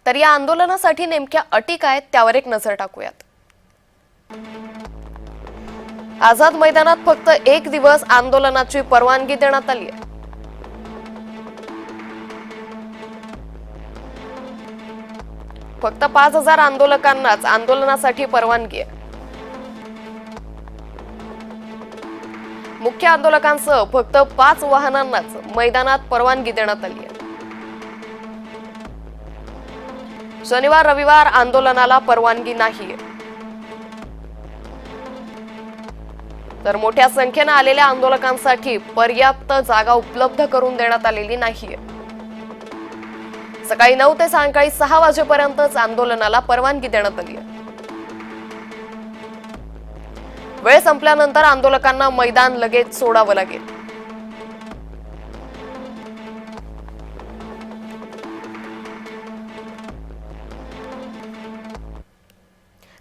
तर या आंदोलनासाठी नेमक्या अटी काय त्यावर एक नजर टाकूयात। आझाद मैदानात फक्त एक दिवस आंदोलनाची परवानगी देण्यात आली आहे। फक्त 5000 आंदोलकांनाच आंदोलनासाठी परवानगी आहे। मुख्य आंदोलकांसह फक्त 5 वाहनांनाच मैदानात परवानगी देण्यात आली आहे। शनिवार रविवार आंदोलनाला परवानगी नाहीये, तर मोठ्या संख्येने आलेल्या आंदोलकांसाठी पर्याप्त जागा उपलब्ध करून देण्यात आलेली नाहीये। सकाळी 9 ते सायंकाळी 6 वाजेपर्यंतच आंदोलनाला परवानगी देण्यात आली आहे। वेळ संपल्यानंतर आंदोलकांना मैदान लगेच सोडावं लागेल।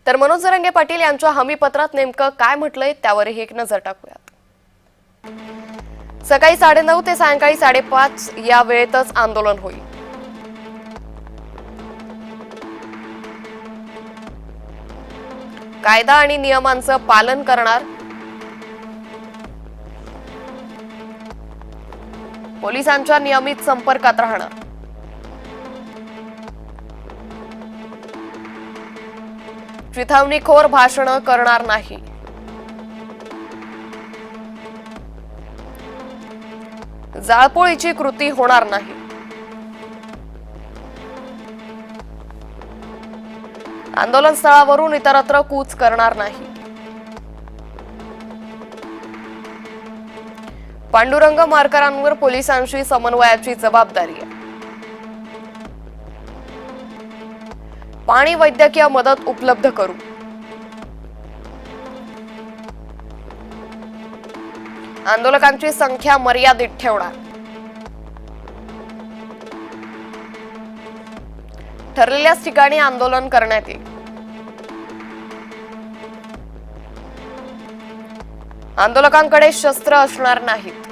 तर मनोज जरांगे पाटील यांच्या हमीपत्रात नेमकं काय म्हटलंय त्यावरही एक नजर टाकूयात। सकाळी 9:30 ते सायंकाळी 5:30 या वेळेतच आंदोलन होईल। कायदा आणि नियमांचं पालन करणार, पोलिसांच्या नियमित संपर्कात राहणार, चिथावणीखोर भाषणं करणार नाही, जाळपोळीची कृती होणार नाही, आंदोलन स्थळावरून इतरत्र कूच करणार नाही, पांडुरंग मारकरांवर पोलिसांशी समन्वयाची जबाबदारी आहे, पाणी वैद्यकीय मदत उपलब्ध करू, आंदोलकांची संख्या मर्यादित ठेवणार, ठरलेल्याच ठिकाणी आंदोलन करण्यात येईल, आंदोलकांकडे शस्त्र असणार नाहीत,